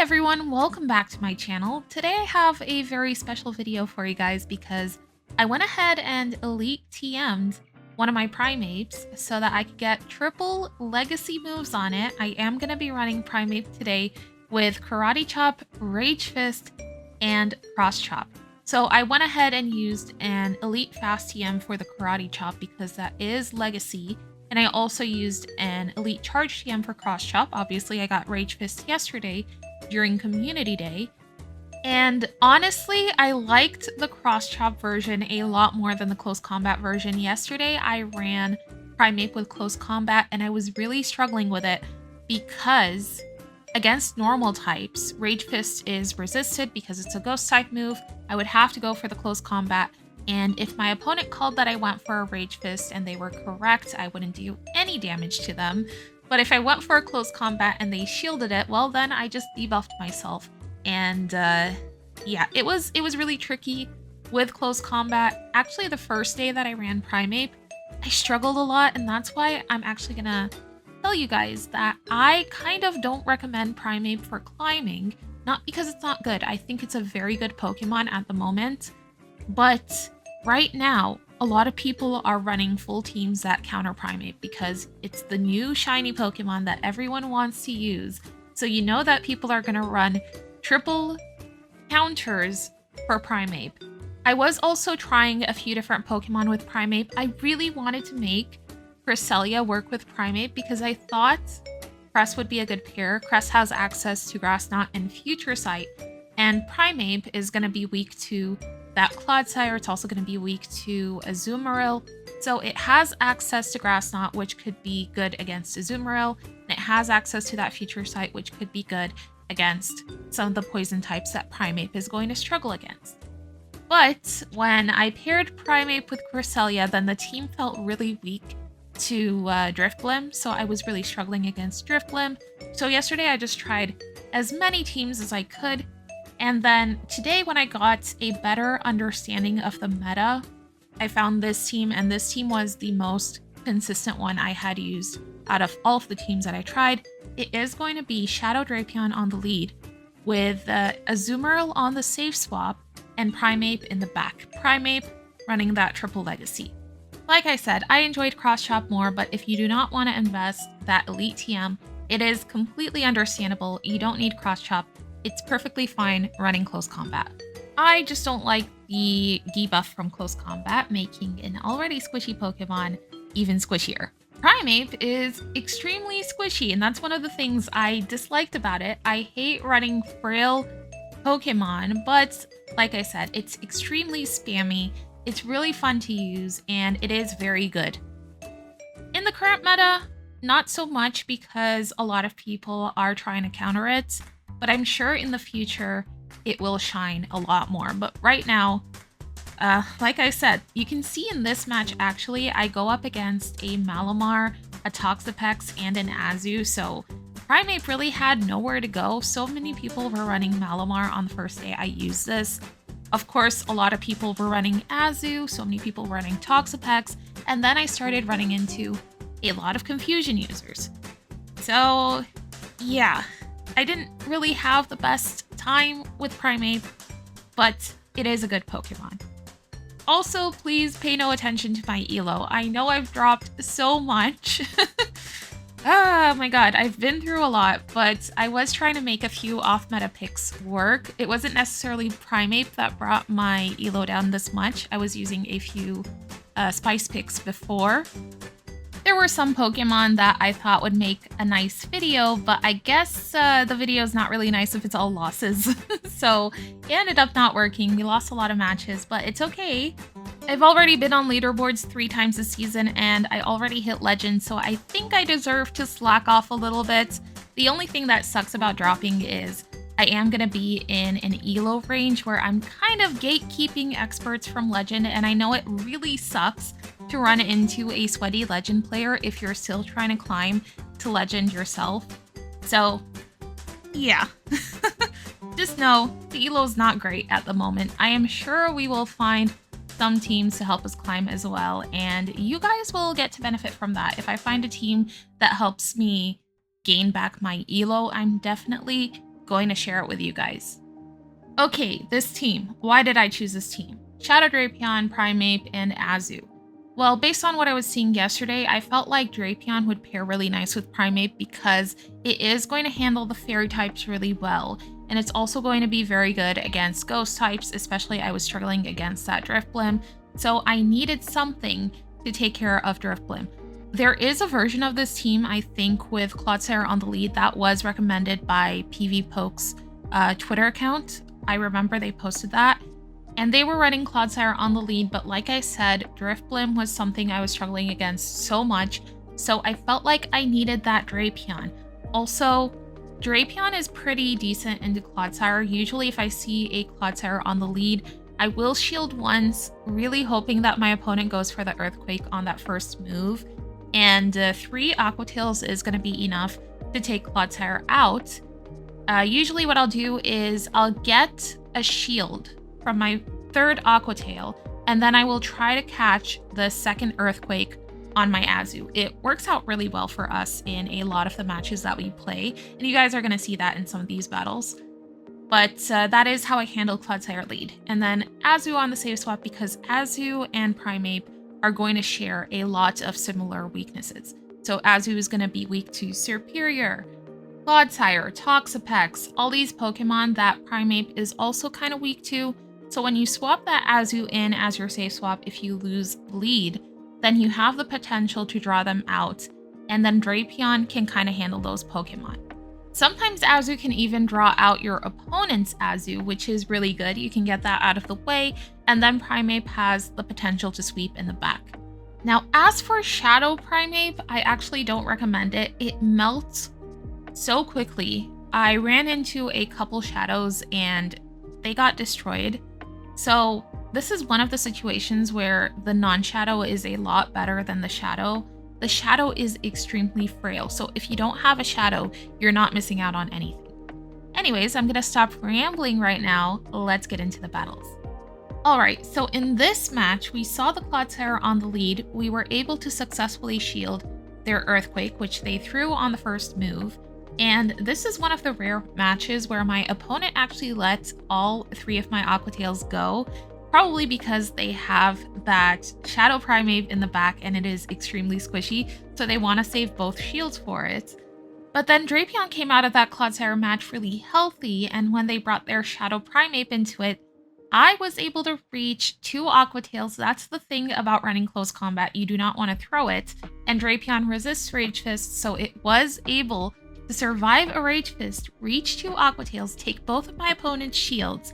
everyone, welcome back to my channel. Today I have a very special video for you guys because I went ahead and Elite TM'd one of my Primeapes so that I could get triple legacy moves on it. I am going to be running Primeape today with Karate Chop, Rage Fist, and Cross Chop. So I went ahead and used an Elite Fast TM for the Karate Chop because that is legacy. And I also used an Elite Charge TM for Cross Chop. Obviously, I got Rage Fist yesterday during Community Day. And honestly, I liked the Cross Chop version a lot more than the Close Combat version. Yesterday, I ran Primeape with Close Combat, and I was really struggling with it because against normal types, Rage Fist is resisted because it's a Ghost type move. I would have to go for the Close Combat. And if my opponent called that I went for a Rage Fist and they were correct, I wouldn't do any damage to them. But if I went for a Close Combat and they shielded it, well then I just debuffed myself. And yeah, it was really tricky with Close Combat. Actually, the first day that I ran Primeape, I struggled a lot, and that's why I'm actually gonna tell you guys that I kind of don't recommend Primeape for climbing. Not because it's not good, I think it's a very good Pokemon at the moment. But right now, a lot of people are running full teams that counter Primeape because it's the new shiny Pokemon that everyone wants to use. So you know that people are going to run triple counters for Primeape. I was also trying a few different Pokemon with Primeape. I really wanted to make Cresselia work with Primeape because I thought Cress would be a good pair. Cress has access to Grass Knot and Future Sight, and Primeape is going to be weak to that Clodsire. It's also going to be weak to Azumarill. So it has access to Grass Knot, which could be good against Azumarill, and it has access to that Future Sight, which could be good against some of the poison types that Primeape is going to struggle against. But when I paired Primeape with Cresselia, then the team felt really weak to Drifblim, so I was really struggling against Drifblim. So yesterday I just tried as many teams as I could. And then today, when I got a better understanding of the meta, I found this team, and this team was the most consistent one I had used out of all of the teams that I tried. It is going to be Shadow Drapion on the lead, with Azumarill on the safe swap, and Primeape in the back. Primeape running that triple legacy. Like I said, I enjoyed Cross Chop more, but if you do not want to invest that Elite TM, it is completely understandable. You don't need Cross Chop. It's perfectly fine running Close Combat. I just don't like the debuff from Close Combat, making an already squishy Pokemon even squishier. Primeape is extremely squishy, and that's one of the things I disliked about it. I hate running frail Pokemon, but like I said, it's extremely spammy, it's really fun to use, and it is very good. In the current meta, not so much because a lot of people are trying to counter it. But I'm sure in the future it will shine a lot more. But right now, like I said, you can see in this match, actually, I go up against a Malamar, a Toxapex, and an Azu. So Primeape really had nowhere to go. So many people were running Malamar on the first day I used this. Of course, a lot of people were running Azu. So many people were running Toxapex. And then I started running into a lot of Confusion users. So yeah. I didn't really have the best time with Primeape, but it is a good Pokemon. Also, please pay no attention to my elo. I know I've dropped so much. Oh my god, I've been through a lot, but I was trying to make a few off-meta picks work. It wasn't necessarily Primeape that brought my elo down this much. I was using a few spice picks before. There were some Pokemon that I thought would make a nice video, but I guess the video is not really nice if it's all losses. So it ended up not working. We lost a lot of matches, but it's okay. I've already been on leaderboards 3 times this season, and I already hit Legend, so I think I deserve to slack off a little bit. The only thing that sucks about dropping is I am going to be in an elo range where I'm kind of gatekeeping experts from Legend, and I know it really sucks to run into a sweaty Legend player if you're still trying to climb to Legend yourself. So yeah, just know the elo is not great at the moment. I am sure we will find some teams to help us climb as well, and you guys will get to benefit from that. If I find a team that helps me gain back my elo, I'm definitely going to share it with you guys. Okay, this team. Why did I choose this team? Shadow Drapion, Primeape, and Azu. Well, based on what I was seeing yesterday, I felt like Drapion would pair really nice with Primeape because it is going to handle the fairy types really well. And it's also going to be very good against ghost types, especially I was struggling against that Drifblim. So I needed something to take care of Drifblim. There is a version of this team, I think, with Clodsire on the lead that was recommended by PvPoke's Twitter account. I remember they posted that. And they were running Clodsire on the lead, but like I said, Drifblim was something I was struggling against so much, so I felt like I needed that Drapion. Also, Drapion is pretty decent into Clodsire. Usually if I see a Clodsire on the lead, I will shield once, really hoping that my opponent goes for the Earthquake on that first move. And 3 Aqua Tails is going to be enough to take Clodsire out. Usually what I'll do is I'll get a shield from my 3rd Aqua Tail, and then I will try to catch the 2nd Earthquake on my Azu. It works out really well for us in a lot of the matches that we play, and you guys are going to see that in some of these battles. But that is how I handle Clodsire lead. And then Azu on the save swap, because Azu and Primeape are going to share a lot of similar weaknesses. So Azu is going to be weak to Superior, Clodsire, Toxapex, all these Pokemon that Primeape is also kind of weak to. So when you swap that Azu in as your save swap, if you lose lead, then you have the potential to draw them out, and then Drapion can kind of handle those Pokemon. Sometimes Azu can even draw out your opponent's Azu, which is really good. You can get that out of the way, and then Primeape has the potential to sweep in the back. Now, as for Shadow Primeape, I actually don't recommend it. It melts so quickly. I ran into a couple Shadows and they got destroyed. So this is one of the situations where the non-Shadow is a lot better than the Shadow. The Shadow is extremely frail, so if you don't have a Shadow, you're not missing out on anything. Anyways, I'm gonna stop rambling right now. Let's get into the battles. Alright, so in this match, we saw the Clodsire on the lead. We were able to successfully shield their Earthquake, which they threw on the first move. And this is one of the rare matches where my opponent actually let all 3 of my Aqua Tails go, probably because they have that Shadow Primeape in the back and it is extremely squishy, so they want to save both shields for it. But then Drapion came out of that Clodsire match really healthy, and when they brought their Shadow Primeape into it, I was able to reach 2 Aqua Tails. That's the thing about running close combat, you do not want to throw it, and Drapion resists Rage Fist, so it was able to survive a Rage Fist, reach 2 Aqua Tails, take both of my opponent's shields,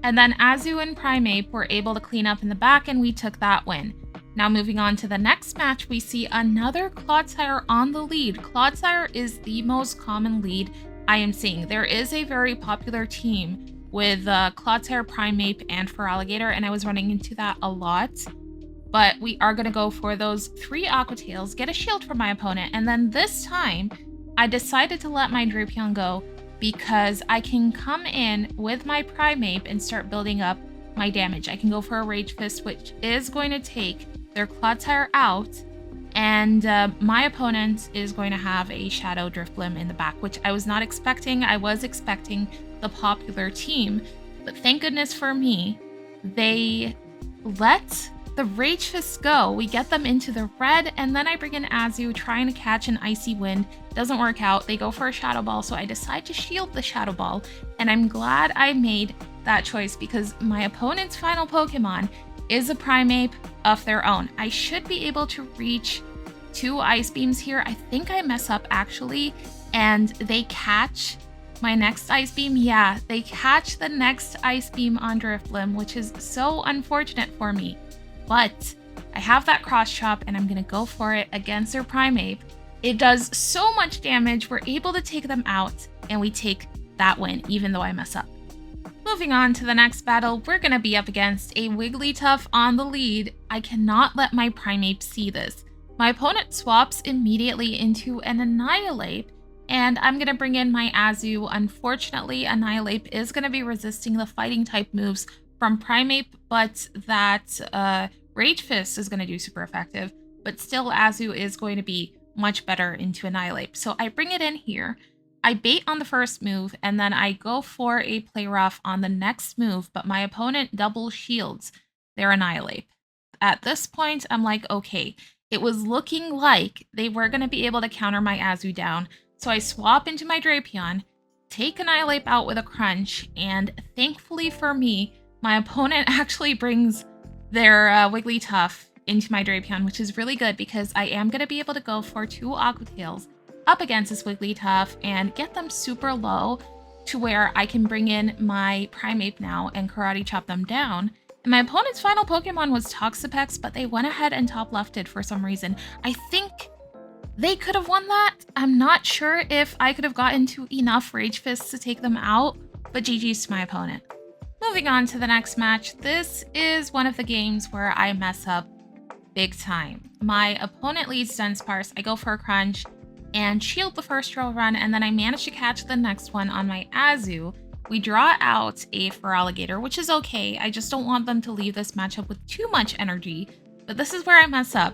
and then Azu and Primeape were able to clean up in the back and we took that win. Now moving on to the next match, we see another Clodsire on the lead. Clodsire is the most common lead I am seeing. There is a very popular team with Clodsire, Primeape, and Feraligatr, and I was running into that a lot. But we are going to go for those 3 Aqua Tails, get a shield from my opponent, and then this time I decided to let my Drapion go because I can come in with my Primeape and start building up my damage. I can go for a Rage Fist, which is going to take their Clodsire out, and my opponent is going to have a Shadow Drifblim in the back, which I was not expecting. I was expecting the popular team, but thank goodness for me, they let the Rage Fist go. We get them into the red, and then I bring in Azu trying to catch an Icy Wind. Doesn't work out. They go for a Shadow Ball, so I decide to shield the Shadow Ball, and I'm glad I made that choice because my opponent's final Pokemon is a Primeape of their own. I should be able to reach 2 Ice Beams here. I think I mess up actually, and they catch my next Ice Beam. Yeah, they catch the next Ice Beam on Drifblim, which is so unfortunate for me. But I have that Cross Chop and I'm gonna go for it against their Primeape. It does so much damage, we're able to take them out, and we take that win, even though I mess up. Moving on to the next battle, we're gonna be up against a Wigglytuff on the lead. I cannot let my Primeape see this. My opponent swaps immediately into an Annihilape, and I'm gonna bring in my Azu. Unfortunately, Annihilape is gonna be resisting the fighting type moves from Primeape, but that Rage Fist is going to do super effective, but still Azu is going to be much better into Annihilape. So I bring it in here. I bait on the first move, and then I go for a play rough on the next move, but my opponent double shields their Annihilate. At this point, I'm like, okay, it was looking like they were going to be able to counter my Azu down, so I swap into my Drapion, take Annihilate out with a crunch, and thankfully for me, my opponent actually brings their Wigglytuff into my Drapion, which is really good because I am going to be able to go for 2 Aqua Tails up against this Wigglytuff and get them super low to where I can bring in my Primeape now and Karate Chop them down. And my opponent's final Pokemon was Toxapex, but they went ahead and top lefted for some reason. I think they could have won that. I'm not sure if I could have gotten to enough Rage Fists to take them out, but GG's to my opponent. Moving on to the next match, this is one of the games where I mess up big time. My opponent leads Dunsparce, I go for a crunch and shield the first drill run, and then I manage to catch the next one on my Azu. We draw out a Feraligatr, which is okay. I just don't want them to leave this matchup with too much energy, but this is where I mess up.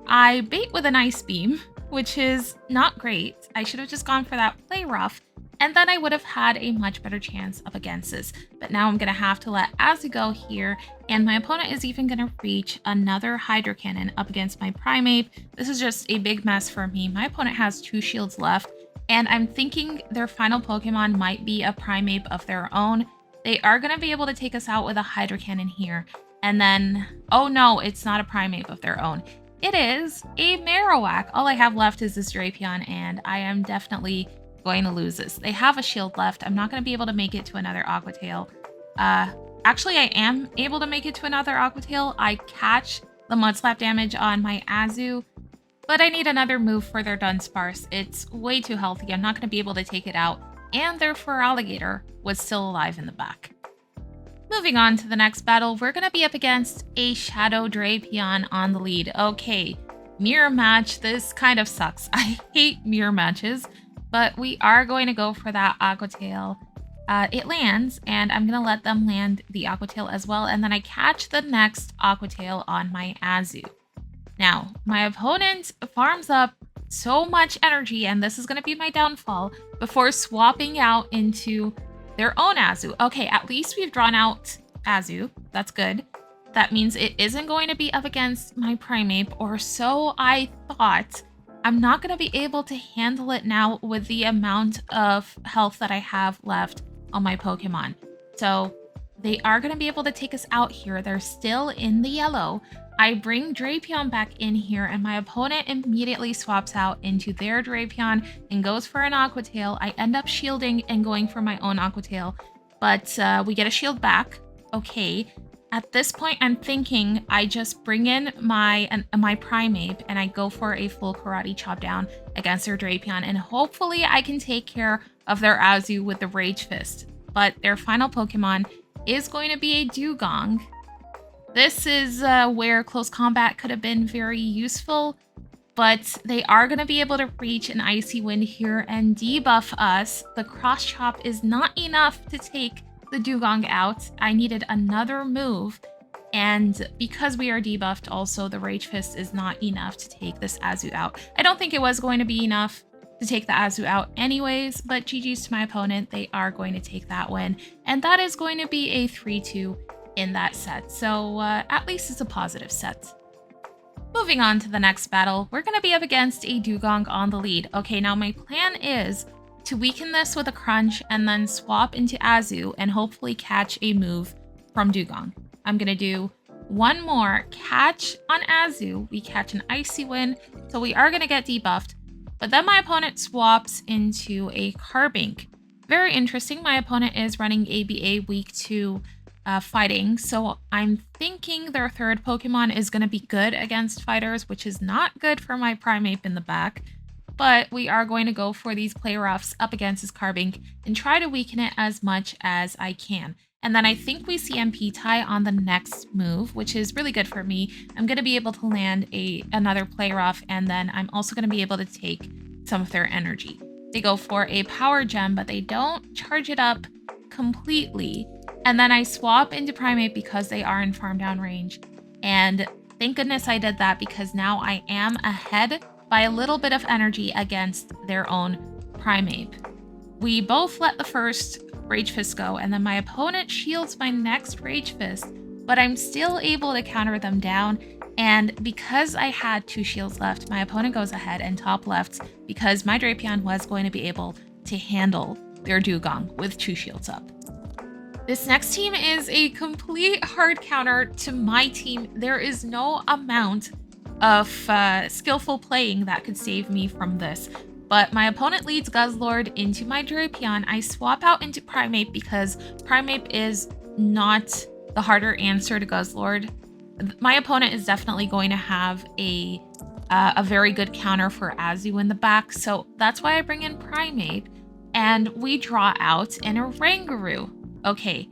I bait with an Ice Beam, which is not great. I should have just gone for that play rough, and then I would have had a much better chance up against this. But now I'm going to have to let Azu go here, and my opponent is even going to reach another Hydro Cannon up against my Primeape. This is just a big mess for me. My opponent has 2 shields left, and I'm thinking their final Pokemon might be a Primeape of their own. They are going to be able to take us out with a Hydro Cannon here, and then, oh no, it's not a Primeape of their own. It is a Marowak. All I have left is this Drapion, and I am definitely going to lose this. They have a shield left. I'm not going to be able to make it to another Aqua Tail. Actually, I am able to make it to another Aqua Tail. I catch the Mud Slap damage on my Azu, but I need another move for their Dunsparce. It's way too healthy. I'm not going to be able to take it out, and their Feraligatr was still alive in the back. Moving on to the next battle, we're going to be up against a Shadow Drapion on the lead. Okay, mirror match. This kind of sucks. I hate mirror matches, but we are going to go for that Aqua Tail. It lands, and I'm going to let them land the Aqua Tail as well, and then I catch the next Aqua Tail on my Azu. Now, my opponent farms up so much energy, and this is going to be my downfall, before swapping out into their own Azu. Okay, at least we've drawn out Azu. That's good. That means it isn't going to be up against my Primeape, or so I thought. I'm not going to be able to handle it now with the amount of health that I have left on my Pokemon. So they are going to be able to take us out here. They're still in the yellow. I bring Drapion back in here, and my opponent immediately swaps out into their Drapion and goes for an Aqua Tail. I end up shielding and going for my own Aqua Tail, but we get a shield back. Okay. At this point, I'm thinking I just bring in my Primeape and I go for a full Karate Chop down against their Drapion, and hopefully I can take care of their Azu with the Rage Fist. But their final Pokemon is going to be a Dugong. This is where close combat could have been very useful, but they are going to be able to reach an Icy Wind here and debuff us. The Cross Chop is not enough to take the Dugong out. I needed another move, and because we are debuffed also, the Rage Fist is not enough to take this Azu out. I don't think it was going to be enough to take the Azu out anyways, but GG's to my opponent. They are going to take that win, and that is going to be a 3-2 in that set, so at least it's a positive set. Moving on to the next battle, we're going to be up against a Dugong on the lead. Okay, now my plan is to weaken this with a crunch and then swap into Azu and hopefully catch a move from Dugong. I'm going to do one more catch on Azu. We catch an Icy Wind, so we are going to get debuffed, but then my opponent swaps into a Carbink. Very interesting. My opponent is running ABA week 2 fighting, so I'm thinking their third Pokemon is going to be good against fighters, which is not good for my Primeape in the back, but we are going to go for these play roughs up against his Carbink and try to weaken it as much as I can. And then I think we see MP tie on the next move, which is really good for me. I'm going to be able to land another play rough, and then I'm also going to be able to take some of their energy. They go for a Power Gem, but they don't charge it up completely. And then I swap into Primeape because they are in farm down range. And thank goodness I did that, because now I am ahead by a little bit of energy against their own Primeape. We both let the first Rage Fist go, and then my opponent shields my next Rage Fist, but I'm still able to counter them down. And because I had 2 shields left, my opponent goes ahead and top lefts because my Drapion was going to be able to handle their Dugong with 2 shields up. This next team is a complete hard counter to my team. There is no amount of skillful playing that could save me from this. But my opponent leads Guzzlord into my Drapion. I swap out into Primeape because Primeape is not the harder answer to Guzzlord. My opponent is definitely going to have a very good counter for Azu in the back. So that's why I bring in Primeape. And we draw out an Oranguru. Okay,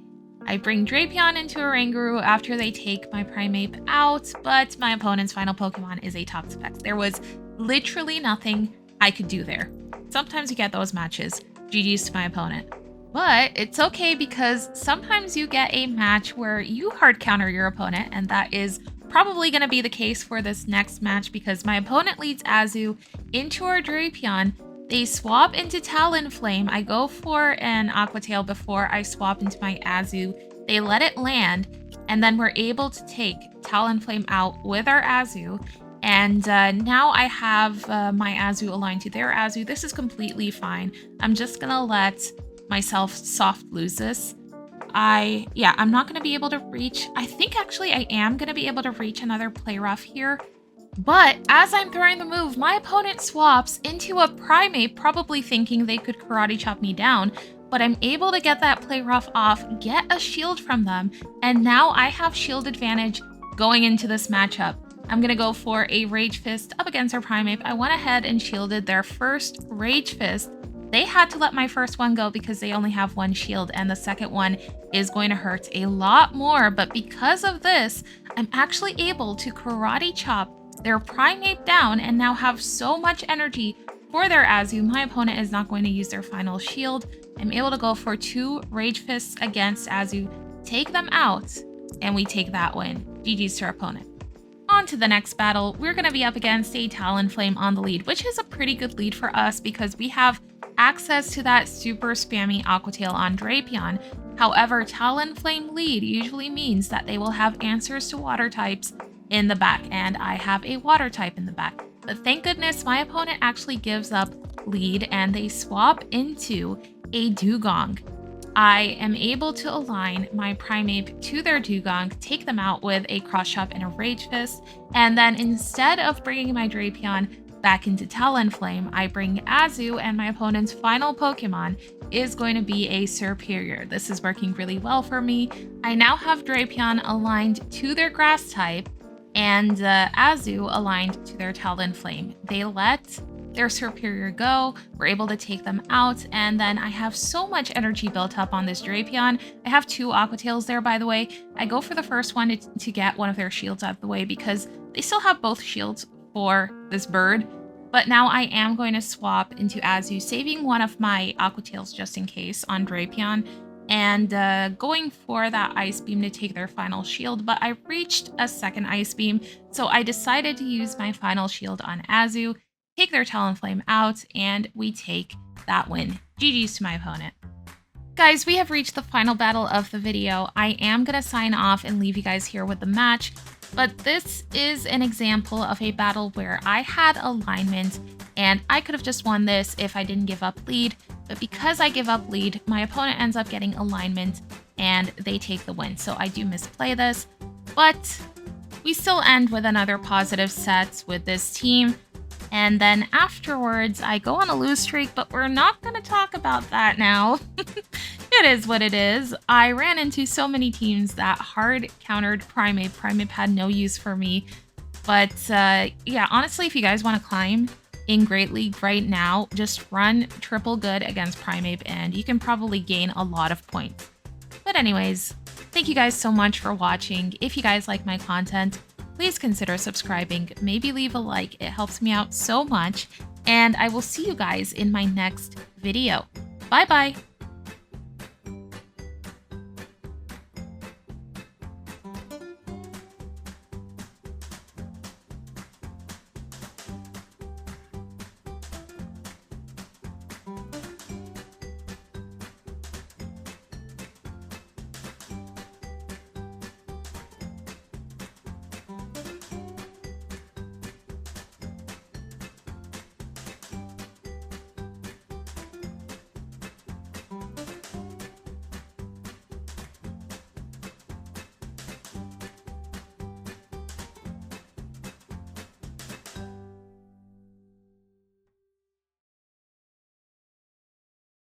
I bring Drapion into Oranguru after they take my Primeape out, but my opponent's final Pokemon is a Toxapex. There was literally nothing I could do there. Sometimes you get those matches. GG's to my opponent. But it's okay because sometimes you get a match where you hard counter your opponent, and that is probably going to be the case for this next match because my opponent leads Azu into our Drapion. They swap into Talonflame. I go for an Aqua Tail before I swap into my Azu. They let it land, and then we're able to take Talonflame out with our Azu. And now I have my Azu aligned to their Azu. This is completely fine. I'm just gonna let myself soft lose this. I'm not gonna be able to reach. I think actually I am gonna be able to reach another Play Rough here. But as I'm throwing the move, my opponent swaps into a Primeape, probably thinking they could Karate Chop me down, but I'm able to get that Play Rough off, get a shield from them, and now I have shield advantage going into this matchup. I'm gonna go for a Rage Fist up against our Primeape. I went ahead and shielded their first Rage Fist. They had to let my first one go because they only have 1 shield, and the second one is going to hurt a lot more, but because of this, I'm actually able to Karate Chop their Primeape down and now have so much energy for their Azu. My opponent is not going to use their final shield. I'm able to go for 2 Rage Fists against Azu, take them out, and we take that win. GG's to our opponent. On to the next battle, we're going to be up against a Talonflame on the lead, which is a pretty good lead for us because we have access to that super spammy Aqua Tail on Drapion. However, Talonflame lead usually means that they will have answers to water types in the back, and I have a water type in the back. But thank goodness my opponent actually gives up lead and they swap into a Dugong. I am able to align my Primeape to their Dugong, take them out with a Cross Chop and a Rage Fist, and then instead of bringing my Drapion back into Talonflame, I bring Azu, and my opponent's final Pokemon is going to be a Serperior. This is working really well for me. I now have Drapion aligned to their Grass type, and Azu aligned to their Talonflame. They let their Serperior go, we're able to take them out, and then I have so much energy built up on this Drapion. I have 2 Aqua Tails there, by the way. I go for the first one to get one of their shields out of the way because they still have both shields for this bird, but now I am going to swap into Azu, saving one of my Aqua Tails just in case on Drapion, and going for that Ice Beam to take their final shield, but I reached a second Ice Beam, so I decided to use my final shield on Azu, take their Talonflame out, and we take that win. GG's to my opponent. Guys, we have reached the final battle of the video. I am going to sign off and leave you guys here with the match, but this is an example of a battle where I had alignment, and I could have just won this if I didn't give up lead, but because I give up lead, my opponent ends up getting alignment, and they take the win. So I do misplay this, but we still end with another positive set with this team. And then afterwards, I go on a lose streak, but we're not going to talk about that now. It is what it is. I ran into so many teams that hard countered Primeape. Primeape had no use for me. But yeah, honestly, if you guys want to climb in Great League right now, just run triple good against Primeape and you can probably gain a lot of points. But anyways, thank you guys so much for watching. If you guys like my content, please consider subscribing, maybe leave a like, it helps me out so much, and I will see you guys in my next video. Bye bye!